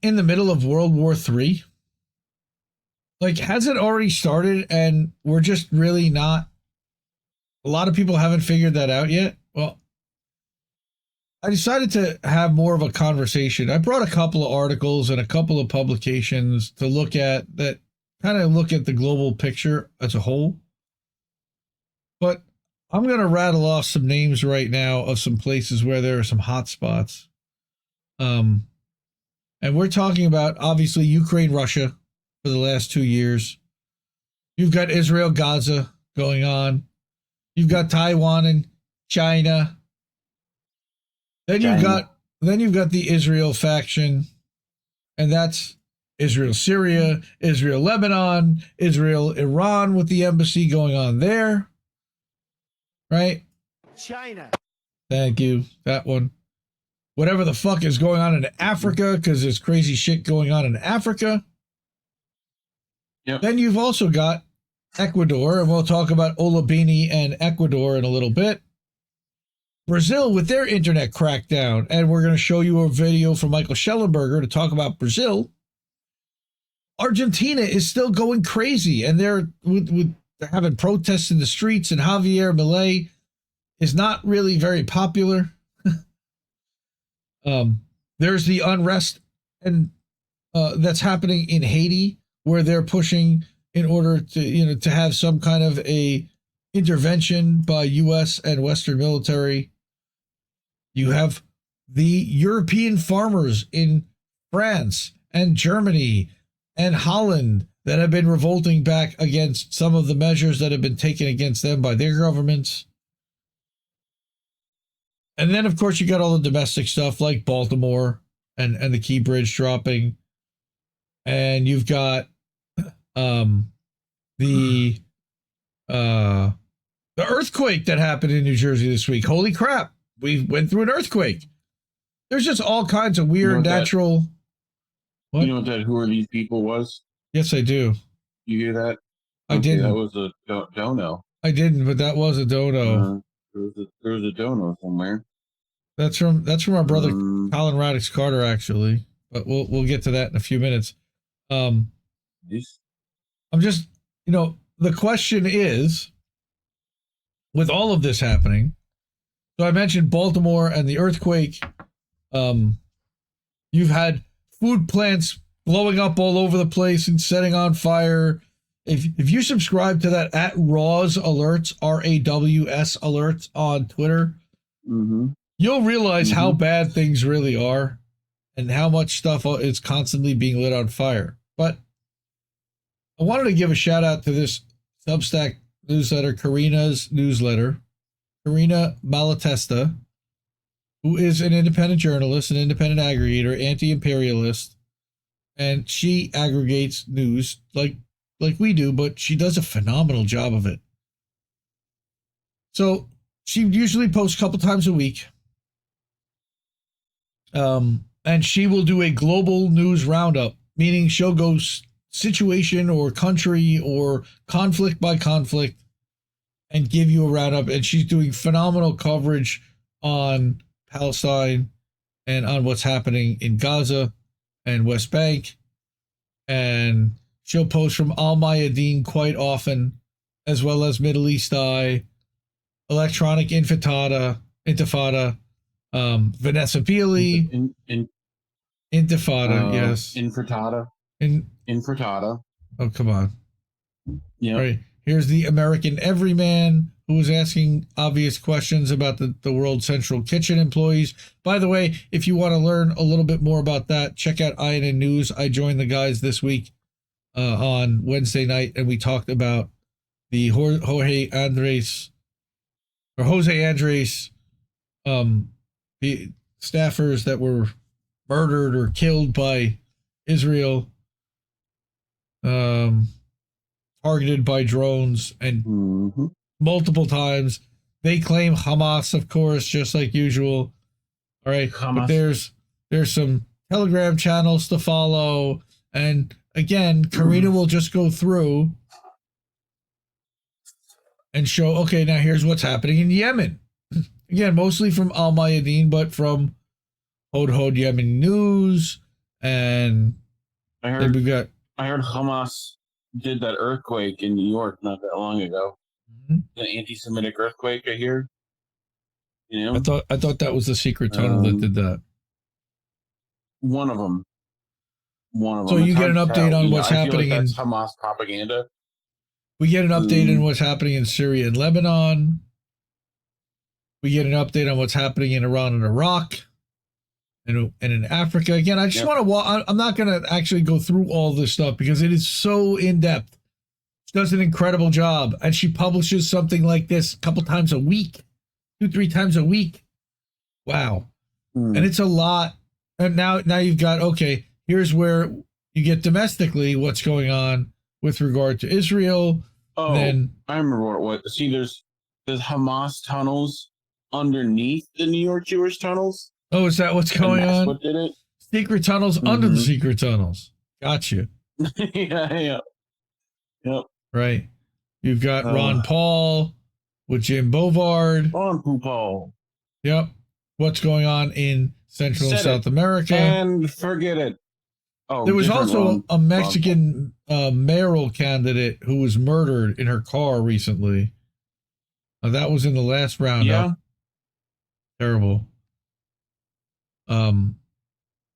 in the middle of World War III? Like, has it already started and we're just really not? A lot of people haven't figured that out yet. Well, I decided to have more of a conversation. I brought a couple of articles and a couple of publications to look at that kind of look at the global picture as a whole. But I'm going to rattle off some names right now of some places where there are some hot spots. And we're talking about, obviously, Ukraine, Russia for the last 2 years. You've got Israel-Gaza going on. You've got Taiwan and China. Then you've got the Israel faction, and that's Israel-Syria, Israel-Lebanon, Israel-Iran with the embassy going on there. Right? China. Thank you. That one. Whatever the fuck is going on in Africa, because there's crazy shit going on in Africa. Yep. Then you've also got Ecuador, and we'll talk about Olabini and Ecuador in a little bit. Brazil with their internet crackdown, and we're going to show you a video from Michael Schellenberger to talk about Brazil. Argentina is still going crazy, and they're having protests in the streets, and Javier Milei is not really very popular. There's the unrest and that's happening in Haiti, where they're pushing in order to to have some kind of a intervention by U.S. and Western military. You have the European farmers in France and Germany and Holland that have been revolting back against some of the measures that have been taken against them by their governments. And then, of course, you got all the domestic stuff like Baltimore and the Key Bridge dropping. And you've got the earthquake that happened in New Jersey this week. Holy crap. We went through an earthquake. There's just all kinds of weird natural... What? You know what that Who Are These People was? Yes, I do. You hear that? I didn't. That was a dono. I didn't, but that was a dono. There was a dono somewhere. That's from our brother Colin Radix Carter, actually. But we'll get to that in a few minutes. I'm just, the question is, with all of this happening, so I mentioned Baltimore and the earthquake. You've had food plants blowing up all over the place and setting on fire. If you subscribe to that at Raws Alerts, RAWS Alerts on Twitter, you'll realize how bad things really are and how much stuff is constantly being lit on fire. But I wanted to give a shout out to this Substack newsletter, Carina's newsletter, Carina Malatesta, who is an independent journalist, an independent aggregator, anti-imperialist, and she aggregates news like we do, but she does a phenomenal job of it. So she usually posts a couple times a week. And she will do a global news roundup, meaning she'll go situation or country or conflict by conflict and give you a roundup. And she's doing phenomenal coverage on Palestine and on what's happening in Gaza and West Bank. And she'll post from Al Mayadeen quite often, as well as Middle East Eye, Electronic Intifada, Vanessa Beeley, Intifada, yes. Infratada. Oh, come on. Yeah. Right. Here's the American Everyman, who was asking obvious questions about the World Central Kitchen employees. By the way, if you want to learn a little bit more about that, check out INN News. I joined the guys this week on Wednesday night, and we talked about the Jose Andres the staffers that were murdered or killed by Israel, targeted by drones and multiple times. They claim Hamas, of course, just like usual. All right, Hamas. But there's some Telegram channels to follow, and again, Carina will just go through and show, okay, now here's what's happening in Yemen. Again, mostly from Al Mayadeen, but from Hod Yemen News And I then heard we've got. Hamas did that earthquake in New York not that long ago. Mhm. The anti-Semitic earthquake, I hear. You I know, thought that was the secret tunnel that did that. one of them. One of So them. It's you get hard an to update tell. on what's I feel like happening that's in. Hamas propaganda. We get an update on what's happening in Syria and Lebanon. We get an update on what's happening in Iran and Iraq, and in Africa. Again, I just want to. I'm not going to actually go through all this stuff because it is so in depth. She does an incredible job, and she publishes something like this a couple times a week, 2-3 times a week. Wow, and it's a lot. And now you've got, okay, here's where you get domestically what's going on with regard to Israel. Oh, then I remember what. See, there's Hamas tunnels underneath the New York Jewish tunnels. Oh, is that what's going and that's on? What did it? Secret tunnels under the secret tunnels. Gotcha. Yeah. Yep. Right. You've got Ron Paul with Jim Bovard. Ron Paul. Yep. What's going on in Central and South America? And forget it. Oh, there was also a Mexican mayoral candidate who was murdered in her car recently. That was in the last Roundup. Yeah. Terrible.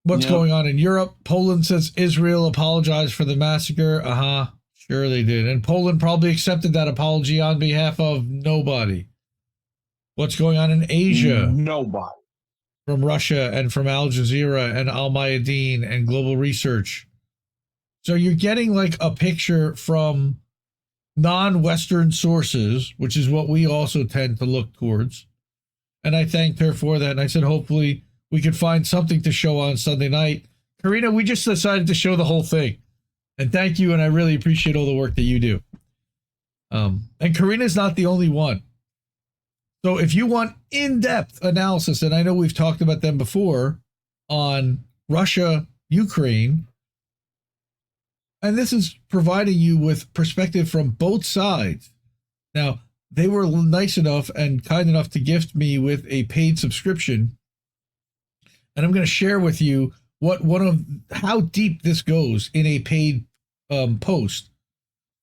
What's going on in Europe? Poland says Israel apologized for the massacre. Sure they did. And Poland probably accepted that apology on behalf of nobody. What's going on in Asia? Nobody. From Russia and from Al Jazeera and Al Mayadeen and Global Research. So you're getting like a picture from non-Western sources, which is what we also tend to look towards. And I thanked her for that. And I said, hopefully we could find something to show on Sunday night. Carina, we just decided to show the whole thing. And thank you. And I really appreciate all the work that you do. And Carina's not the only one. So if you want in-depth analysis, and I know we've talked about them before on Russia, Ukraine, and this is providing you with perspective from both sides. Now, they were nice enough and kind enough to gift me with a paid subscription. And I'm going to share with you how deep this goes in a paid post.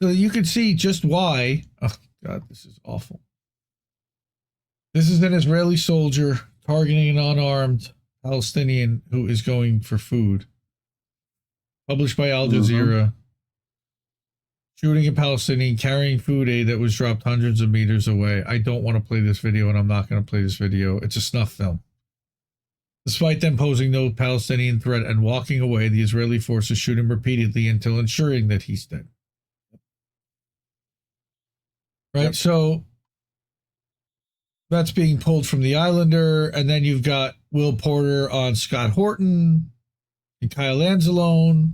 So that you can see just why. Oh, God, this is awful. This is an Israeli soldier targeting an unarmed Palestinian who is going for food. Published by Al Jazeera. Shooting a Palestinian carrying food aid that was dropped hundreds of meters away. I don't want to play this video, and I'm not going to play this video. It's a snuff film. Despite them posing no Palestinian threat and walking away, the Israeli forces shoot him repeatedly until ensuring that he's dead. Right, yep. So that's being pulled from the Islander, and then you've got Will Porter on Scott Horton and Kyle Anzalone.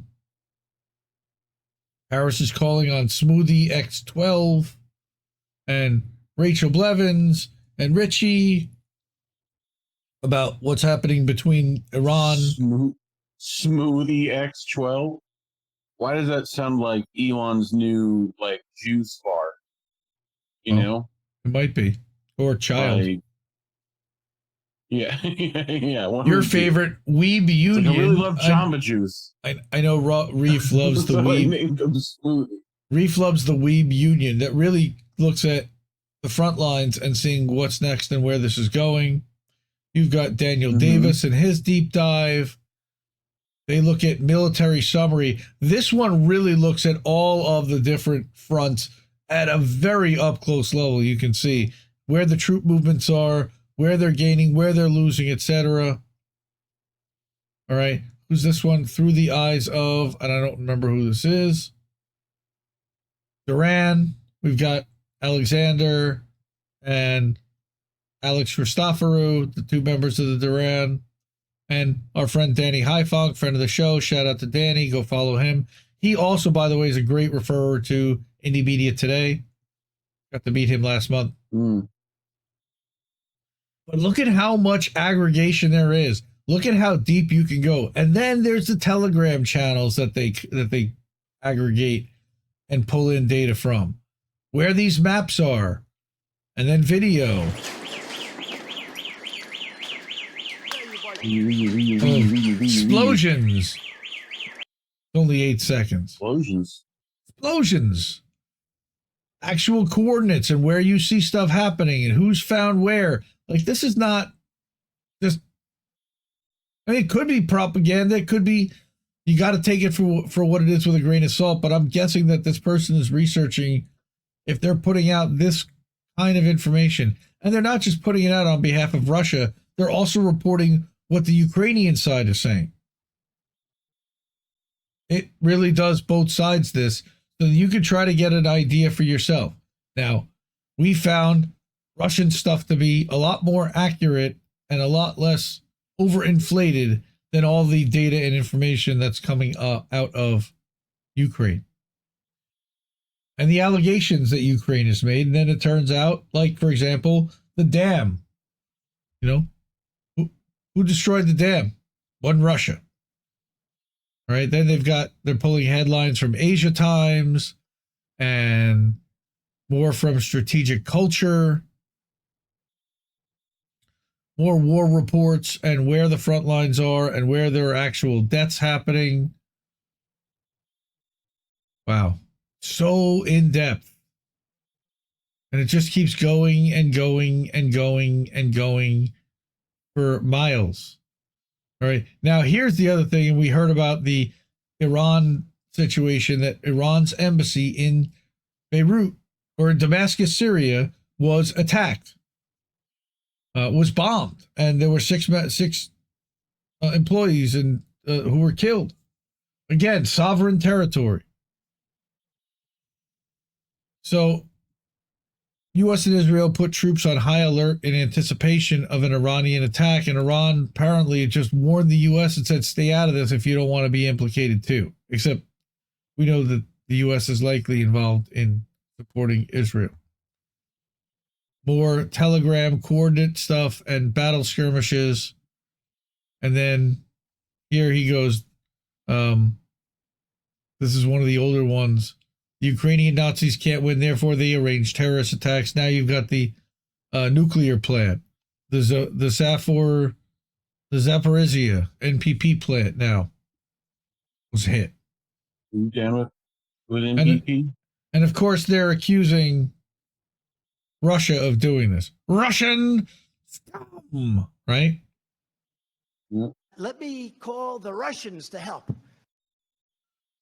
Harris is calling on Smoothie X12 and Rachel Blevins and Richie about what's happening between Iran. Smoothie X12? Why does that sound like Elon's new juice bar? You know? It might be. Or child. Yeah. Your favorite Weeb Union. I really love Jamba Juice. I know Reef loves the Weeb. Reef loves the Weeb Union that really looks at the front lines and seeing what's next and where this is going. You've got Daniel Davis and his deep dive. They look at military summary. This one really looks at all of the different fronts at a very up-close level. You can see where the troop movements are, where they're gaining, where they're losing, etc. All right. Who's this one? Through the eyes of, and I don't remember who this is. Duran. We've got Alexander and Alex Christoforou, the two members of the Duran. And our friend Danny Highfunk, friend of the show. Shout out to Danny. Go follow him. He also, by the way, is a great referrer to Indie Media Today. Got to meet him last month. But look at how much aggregation there is. Look at how deep you can go. And then there's the Telegram channels that they aggregate and pull in data from. Where these maps are. And then video. Explosions Only 8 seconds. Explosions. Actual coordinates and where you see stuff happening and who's found where. Like, this is not just, I mean, it could be propaganda. It could be, you got to take it for what it is with a grain of salt. But I'm guessing that this person is researching if they're putting out this kind of information. And they're not just putting it out on behalf of Russia. They're also reporting what the Ukrainian side is saying. It really does both sides this, so you can try to get an idea for yourself. Now, we found Russian stuff to be a lot more accurate and a lot less overinflated than all the data and information that's coming out of Ukraine. And the allegations that Ukraine has made, and then it turns out, like, for example, the dam. You know, who destroyed the dam? Wasn't Russia. All right, then they're pulling headlines from Asia Times and more from Strategic Culture, more war reports and where the front lines are and where there are actual deaths happening. Wow. So in depth. And it just keeps going and going and going and going for miles. All right. Now, here's the other thing. And we heard about the Iran situation, that Iran's embassy in Beirut or in Damascus, Syria, was attacked, was bombed. And there were six employees and who were killed. Again, sovereign territory. So U.S. and Israel put troops on high alert in anticipation of an Iranian attack, and Iran apparently just warned the U.S. and said, stay out of this if you don't want to be implicated too. Except we know that the U.S. is likely involved in supporting Israel. More Telegram coordinate stuff and battle skirmishes. And then here he goes. This is one of the older ones. The Ukrainian Nazis can't win, therefore they arrange terrorist attacks. Now you've got the nuclear plant, the Zaporizhia NPP plant now was hit. Damn it, with NPP. And of course they're accusing Russia of doing this. Russian scum, right? Yep. Let me call the Russians to help.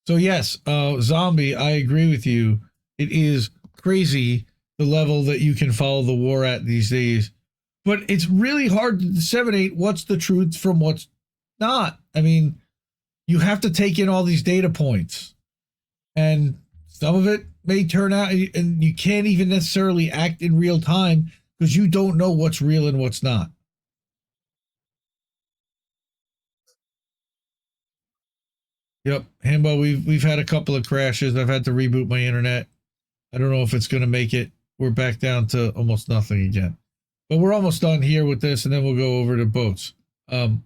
So yes, Zombie, I agree with you. It is crazy the level that you can follow the war at these days. But it's really hard to disseminate what's the truth from what's not. I mean, you have to take in all these data points. And some of it may turn out, and you can't even necessarily act in real time because you don't know what's real and what's not. Yep, Hambo, we've had a couple of crashes. I've had to reboot my internet. I don't know if it's going to make it. We're back down to almost nothing again. But we're almost done here with this, and then we'll go over to boats. I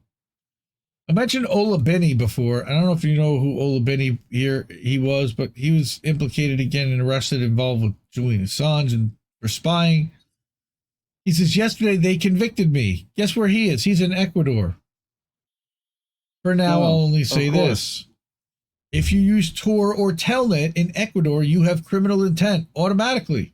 mentioned Ola Binney before. I don't know if you know who Ola Binney he was, but he was implicated again and arrested, involved with Julian Assange and for spying. He says, yesterday they convicted me. Guess where he is? He's in Ecuador. For now, I'll only say this. If you use Tor or Telnet in Ecuador, you have criminal intent automatically.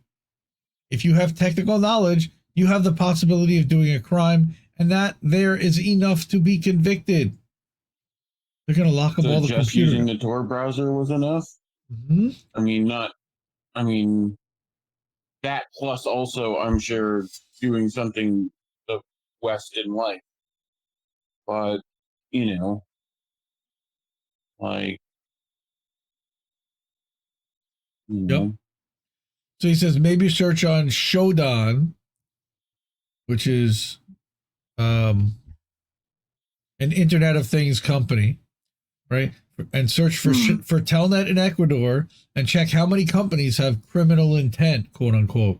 If you have technical knowledge, you have the possibility of doing a crime, and that there is enough to be convicted. They're going to lock up all the computers. Just using the Tor browser was enough? Mm-hmm. I mean, that plus also, I'm sure, doing something the West didn't like. But, you know, like, Yep. So he says maybe search on Shodan, which is an Internet of Things company, right? And search for Telnet in Ecuador and check how many companies have criminal intent, quote unquote.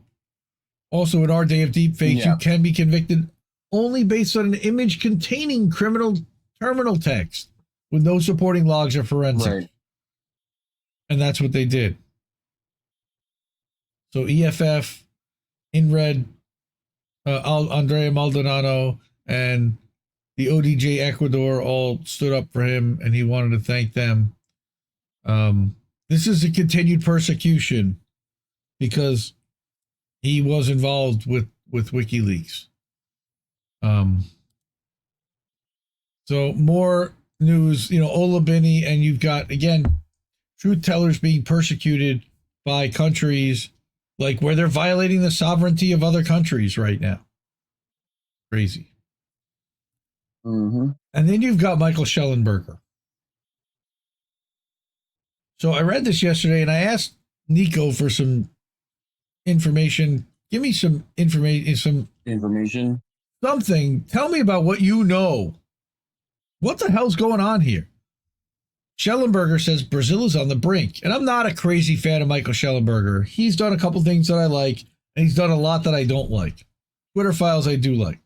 Also, in our day of deepfakes, you can be convicted only based on an image containing criminal terminal text with no supporting logs or forensics. Right. And that's what they did. So EFF, INRED, Andrea Maldonado, and the ODJ Ecuador all stood up for him, and he wanted to thank them. This is a continued persecution because he was involved with WikiLeaks. So more news, Ola Binney, and you've got, again, truth tellers being persecuted by countries like where they're violating the sovereignty of other countries right now. Crazy. Mm-hmm. And then you've got Michael Schellenberger. So I read this yesterday and I asked Nico for some information. Give me some information. Something. Tell me about what you know. What the hell's going on here? Schellenberger says Brazil is on the brink. And I'm not a crazy fan of Michael Schellenberger. He's done a couple things that I like, and he's done a lot that I don't like. Twitter files I do like.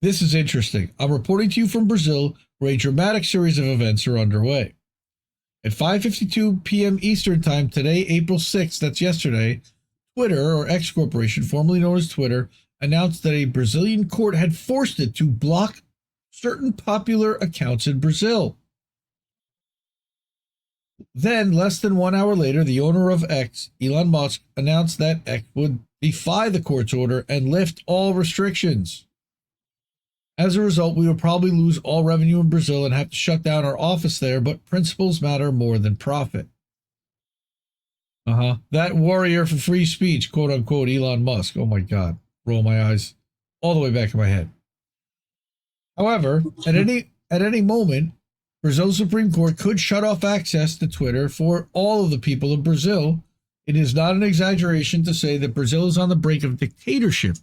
This is interesting. I'm reporting to you from Brazil, where a dramatic series of events are underway. At 5:52 p.m. Eastern Time today, April 6th, that's yesterday, Twitter, or X Corporation, formerly known as Twitter, announced that a Brazilian court had forced it to block certain popular accounts in Brazil. Then, less than 1 hour later, the owner of X, Elon Musk, announced that X would defy the court's order and lift all restrictions. As a result, we would probably lose all revenue in Brazil and have to shut down our office there, but principles matter more than profit. That warrior for free speech, quote unquote, Elon Musk. Oh my God. Roll my eyes all the way back in my head. However, at any moment, Brazil's Supreme Court could shut off access to Twitter for all of the people of Brazil. It is not an exaggeration to say that Brazil is on the brink of dictatorship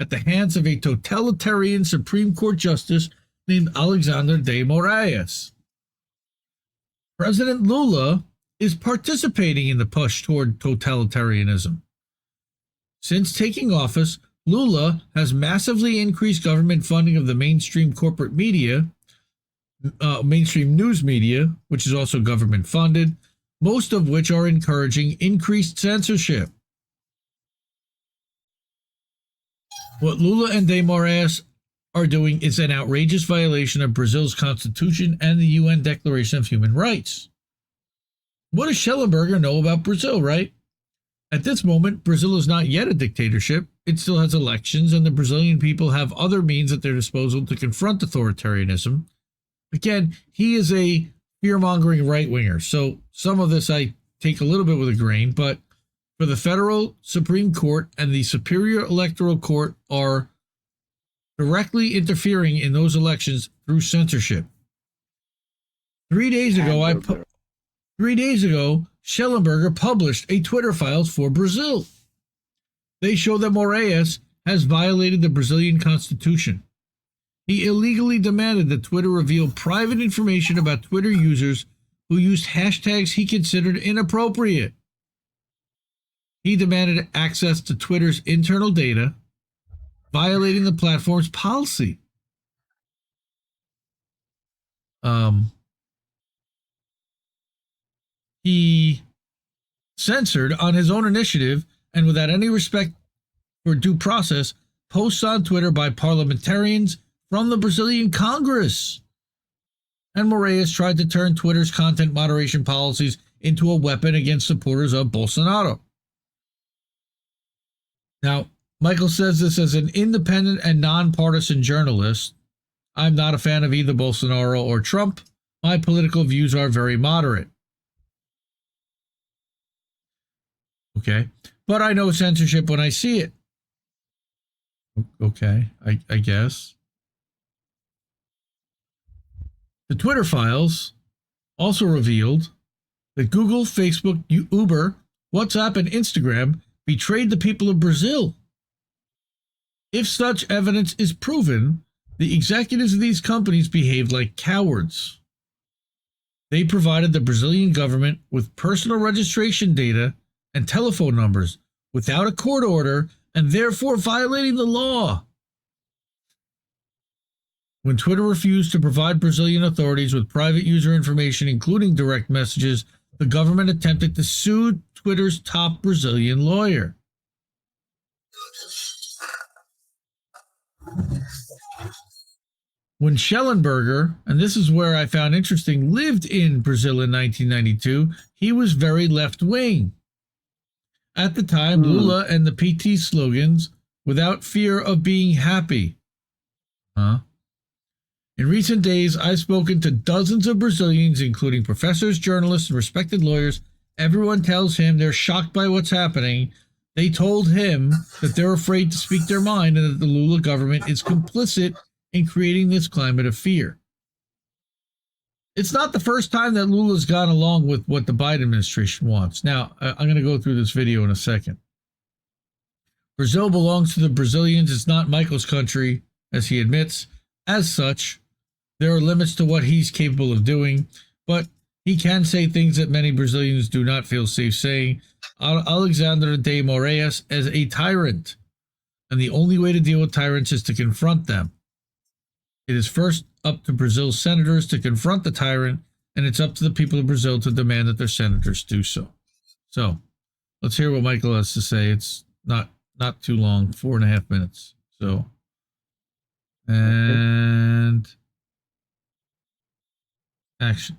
at the hands of a totalitarian Supreme Court justice named Alexandre de Moraes. President Lula is participating in the push toward totalitarianism. Since taking office, Lula has massively increased government funding of the mainstream corporate media, mainstream news media, which is also government funded, most of which are encouraging increased censorship. What Lula and de Moraes are doing is an outrageous violation of Brazil's constitution and the UN Declaration of Human Rights. What does Schellenberger know about Brazil, right? At this moment, Brazil is not yet a dictatorship. It still has elections, and the Brazilian people have other means at their disposal to confront authoritarianism. Again, he is a fear-mongering right-winger, so some of this I take a little bit with a grain, but for the federal Supreme Court and the Superior Electoral Court are directly interfering in those elections through censorship. 3 days ago, 3 days ago, Schellenberger published a Twitter files for Brazil. They show that Moraes has violated the Brazilian constitution. He illegally demanded that Twitter reveal private information about Twitter users who used hashtags he considered inappropriate. He demanded access to Twitter's internal data, violating the platform's policy. He censored on his own initiative and without any respect for due process posts on Twitter by parliamentarians from the Brazilian Congress. And Moraes tried to turn Twitter's content moderation policies into a weapon against supporters of Bolsonaro. Now, Michael says this as an independent and nonpartisan journalist. I'm not a fan of either Bolsonaro or Trump. My political views are very moderate. Okay, but I know censorship when I see it. Okay, I guess. The Twitter files also revealed that Google, Facebook, Uber, WhatsApp, and Instagram betrayed the people of Brazil. If such evidence is proven, the executives of these companies behaved like cowards. They provided the Brazilian government with personal registration data and telephone numbers without a court order and therefore violating the law. When Twitter refused to provide Brazilian authorities with private user information, including direct messages, the government attempted to sue Twitter's top Brazilian lawyer. When Schellenberger, and this is where I found interesting, lived in Brazil in 1992, he was very left-wing. At the time, Lula and the PT slogans, without fear of being happy. In recent days, I've spoken to dozens of Brazilians, including professors, journalists, and respected lawyers. Everyone tells him they're shocked by what's happening. They told him that they're afraid to speak their mind and that the Lula government is complicit in creating this climate of fear. It's not the first time that Lula's gone along with what the Biden administration wants. Now, I'm going to go through this video in a second. Brazil belongs to the Brazilians. It's not Michael's country, as he admits. As such, there are limits to what he's capable of doing, but he can say things that many Brazilians do not feel safe saying. Alexandre de Moraes as a tyrant, and the only way to deal with tyrants is to confront them. It is first up to Brazil's senators to confront the tyrant, and it's up to the people of Brazil to demand that their senators do so. So, let's hear what Michael has to say. It's not too long, 4.5 minutes. So, and action.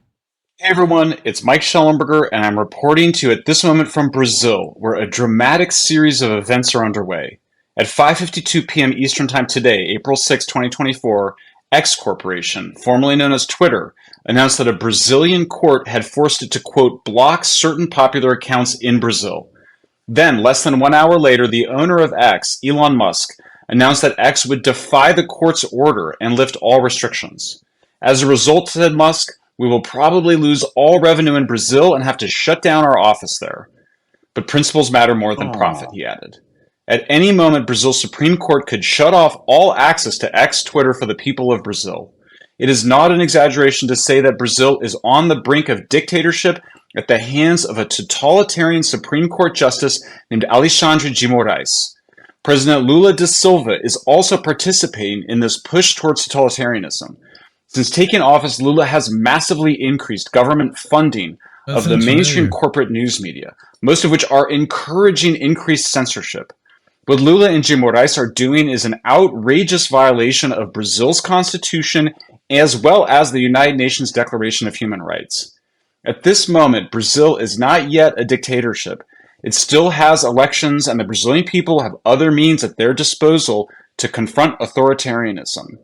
Hey everyone, it's Mike Schellenberger, and I'm reporting to you at this moment from Brazil, where a dramatic series of events are underway. At 5:52 p.m. Eastern Time today, April 6, 2024, X Corporation, formerly known as Twitter, announced that a Brazilian court had forced it to, quote, block certain popular accounts in Brazil. Then, less than 1 hour later, the owner of X, Elon Musk, announced that X would defy the court's order and lift all restrictions. As a result, said Musk, we will probably lose all revenue in Brazil and have to shut down our office there. But principles matter more than profit, he added. At any moment, Brazil's Supreme Court could shut off all access to X Twitter for the people of Brazil. It is not an exaggeration to say that Brazil is on the brink of dictatorship at the hands of a totalitarian Supreme Court justice named Alexandre de Moraes. President Lula da Silva is also participating in this push towards totalitarianism. Since taking office, Lula has massively increased government funding of the mainstream corporate news media, most of which are encouraging increased censorship. What Lula and de Moraes are doing is an outrageous violation of Brazil's constitution as well as the United Nations Declaration of Human Rights. At this moment, Brazil is not yet a dictatorship. It still has elections, and the Brazilian people have other means at their disposal to confront authoritarianism.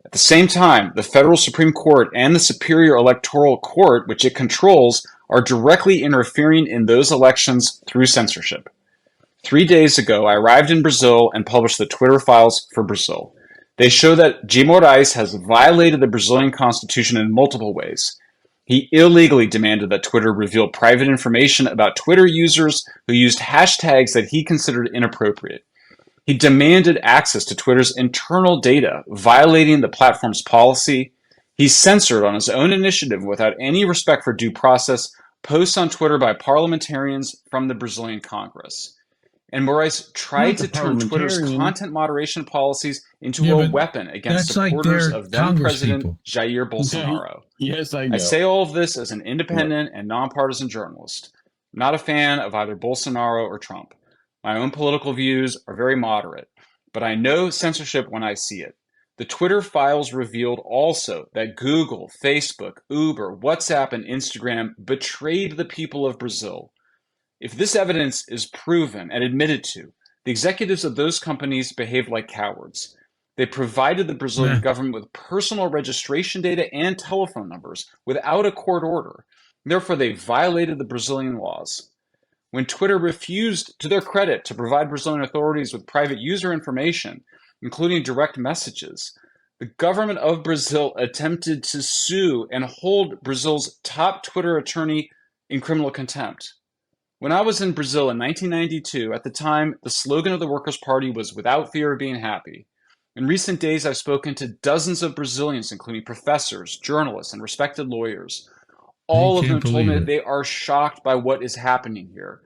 At the same time, the Federal Supreme Court and the Superior Electoral Court, which it controls, are directly interfering in those elections through censorship. 3 days ago, I arrived in Brazil and published the Twitter files for Brazil. They show that de Moraes has violated the Brazilian constitution in multiple ways. He illegally demanded that Twitter reveal private information about Twitter users who used hashtags that he considered inappropriate. He demanded access to Twitter's internal data, violating the platform's policy. He censored on his own initiative, without any respect for due process, posts on Twitter by parliamentarians from the Brazilian Congress. And Moraes tried to turn Twitter's content moderation policies into a weapon against supporters of then-President Jair Bolsonaro. Yes, I know. I say all of this as an independent and nonpartisan journalist. I'm not a fan of either Bolsonaro or Trump. My own political views are very moderate, but I know censorship when I see it. The Twitter files revealed also that Google, Facebook, Uber, WhatsApp, and Instagram betrayed the people of Brazil. If this evidence is proven and admitted to, the executives of those companies behaved like cowards. They provided the Brazilian government with personal registration data and telephone numbers without a court order. Therefore, they violated the Brazilian laws. When Twitter refused, to their credit, to provide Brazilian authorities with private user information, including direct messages, the government of Brazil attempted to sue and hold Brazil's top Twitter attorney in criminal contempt. When I was in Brazil in 1992, at the time, the slogan of the Workers' Party was "without fear of being happy." In recent days, I've spoken to dozens of Brazilians, including professors, journalists, and respected lawyers. All of them told me that they are shocked by what is happening here.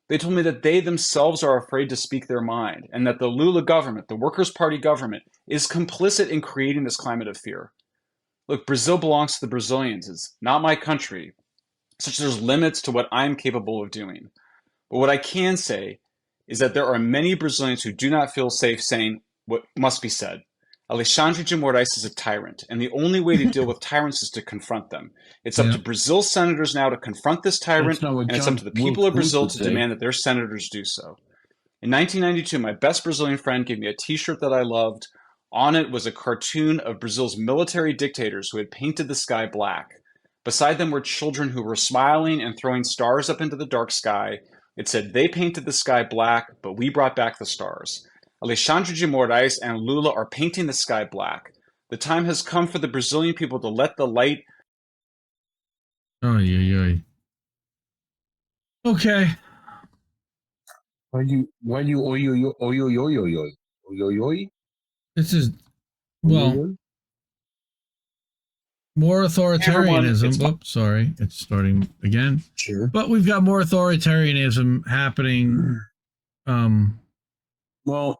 They told me that they themselves are afraid to speak their mind, and that the Lula government, the Workers' Party government, is complicit in creating this climate of fear. Look, Brazil belongs to the Brazilians. It's not my country. Such there's limits to what I'm capable of doing. But what I can say is that there are many Brazilians who do not feel safe saying what must be said. Alexandre de Moraes is a tyrant, and the only way to deal with tyrants is to confront them. It's up Yeah. to Brazil's senators now to confront this tyrant, That's not what and it's up John to the Wilkes people of Booth Brazil would to say. demand that their senators do so. In 1992, my best Brazilian friend gave me a t-shirt that I loved. On it was a cartoon of Brazil's military dictators who had painted the sky black. Beside them were children who were smiling and throwing stars up into the dark sky. It said, "They painted the sky black, but we brought back the stars." Alexandre de Moraes and Lula are painting the sky black. The time has come for the Brazilian people to let the light... Oh, yeah. Okay. Why you oi? This is, well, more authoritarianism. Everyone, Oops, sorry. It's starting again. Sure. But we've got more authoritarianism happening. Well,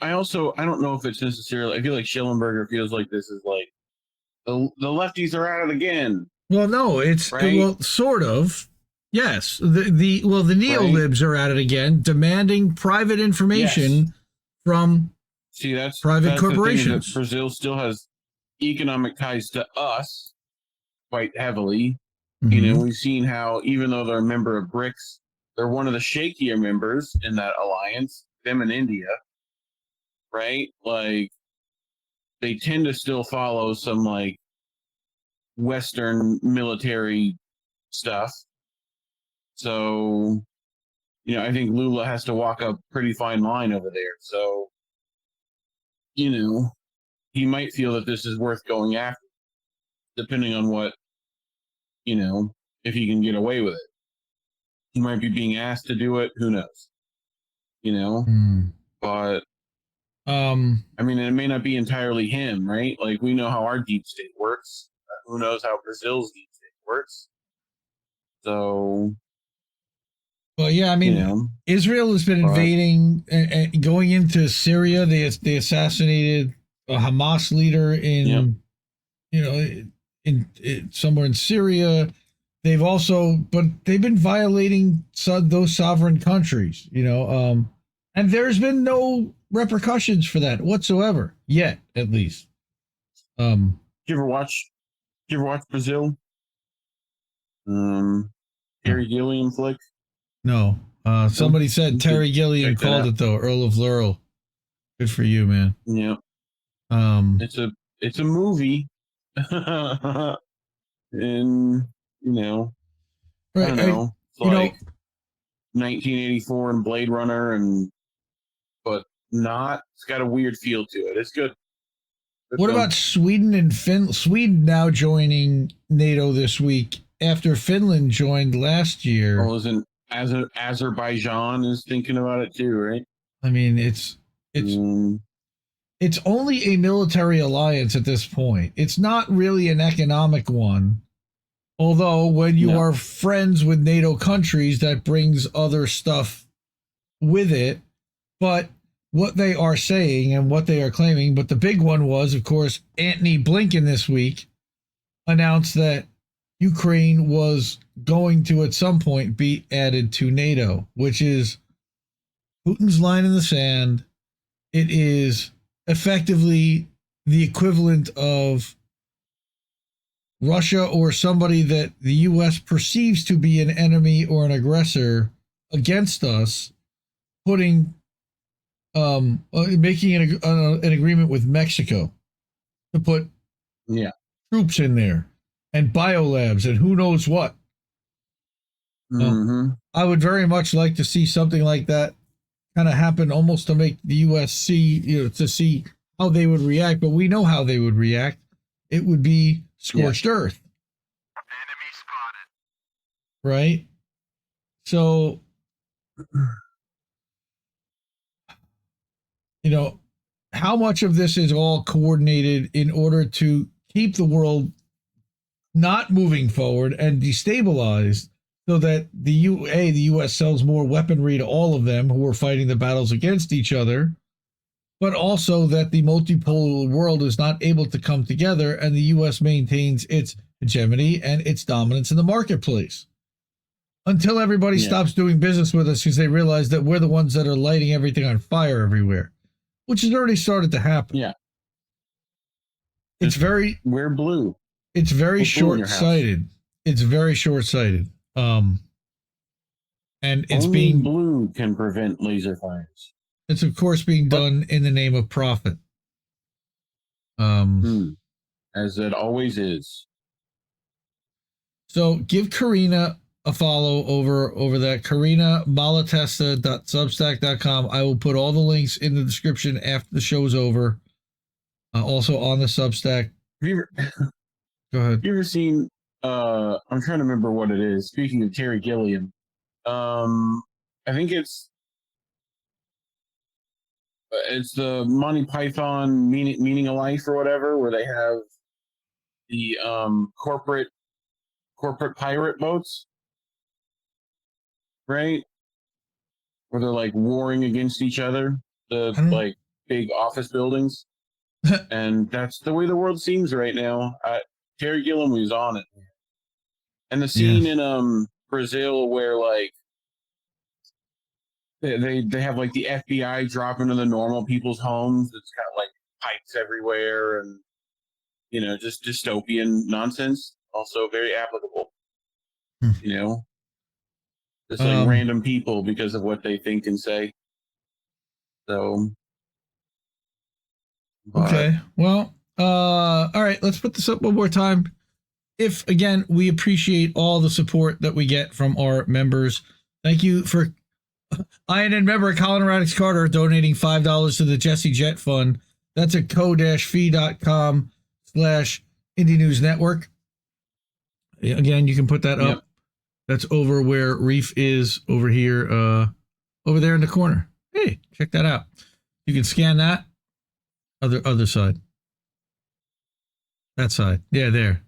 I don't know if it's necessarily, I feel like Schellenberger feels like this is like the lefties are at it again. Well, no, it's right? well, sort of. Yes, the neolibs are at it again, demanding private information from private corporations. That Brazil still has economic ties to us quite heavily. Mm-hmm. You know, we've seen how even though they're a member of BRICS, they're one of the shakier members in that alliance. Them and India, right? Like they tend to still follow some like Western military stuff. So, you know, I think Lula has to walk a pretty fine line over there. So, you know, he might feel that this is worth going after, depending on what, you know, if he can get away with it. He might be being asked to do it. Who knows? You know? But, I mean, it may not be entirely him, right? Like, we know how our deep state works. Who knows how Brazil's deep state works? So... Well, yeah, I mean, you know, Israel has been invading, going into Syria. They assassinated a Hamas leader in, you know, in somewhere in Syria. They've been violating those sovereign countries, you know, and there's been no repercussions for that whatsoever yet, at least. Did you ever watch Brazil? Terry Gilliam flick? No. Somebody said Terry Gilliam called it though, Earl of Laurel. Good for you, man. Yeah. It's a movie. And you know, right, I don't know. It's like 1984 and Blade Runner but not, it's got a weird feel to it. It's good. What about Sweden and Finland? Sweden now joining NATO this week after Finland joined last year. Oh, isn't Azerbaijan is thinking about it too, right? I mean, it's only a military alliance at this point. It's not really an economic one. Although when you are friends with NATO countries, that brings other stuff with it. But what they are saying and what they are claiming, but the big one was, of course, Antony Blinken this week announced that Ukraine was going to at some point be added to NATO, which is Putin's line in the sand. It is effectively the equivalent of Russia or somebody that the U.S. perceives to be an enemy or an aggressor against us, making an agreement with Mexico to put troops in there and biolabs and who knows what. I would very much like to see something like that kind of happen, almost to make the U.S. see, to see how they would react. But we know how they would react. It would be scorched earth. Enemy spotted. Right? So, you know, how much of this is all coordinated in order to keep the world not moving forward and destabilized, so that the U.S. sells more weaponry to all of them who are fighting the battles against each other, but also that the multipolar world is not able to come together and the U.S. maintains its hegemony and its dominance in the marketplace until everybody stops doing business with us because they realize that we're the ones that are lighting everything on fire everywhere, which has already started to happen. Yeah. It's very wear blue. It's very Put blue in your short-sighted. It's very short-sighted. And it's Only being blue can prevent laser fires. It's of course being done in the name of profit. As it always is. So give Carina a follow over that. Carina Malatesta.substack.com. I will put all the links in the description after the show's over. Also on the Substack. Go ahead. Have you ever seen I'm trying to remember what it is. Speaking of Terry Gilliam, I think it's the Monty Python meaning of life or whatever, where they have the corporate pirate boats, right? Where they're like warring against each other, the like big office buildings, and that's the way the world seems right now. Terry Gilliam was on it, and the scene in Brazil where like they have like the FBI drop into the normal people's homes. It's got like pipes everywhere, and just dystopian nonsense. Also very applicable. Just like random people because of what they think and say. So. Okay. Well, all right, let's put this up one more time. If again, we appreciate all the support that we get from our members. Thank you for INN member Colin Radix Carter donating $5 to the Jesse Jett Fund. That's at co-fi.com/Indie News Network. Again, you can put that up. That's over where Reef is over here, over there in the corner. Hey, check that out. You can scan that. Other side. That side. Yeah, there.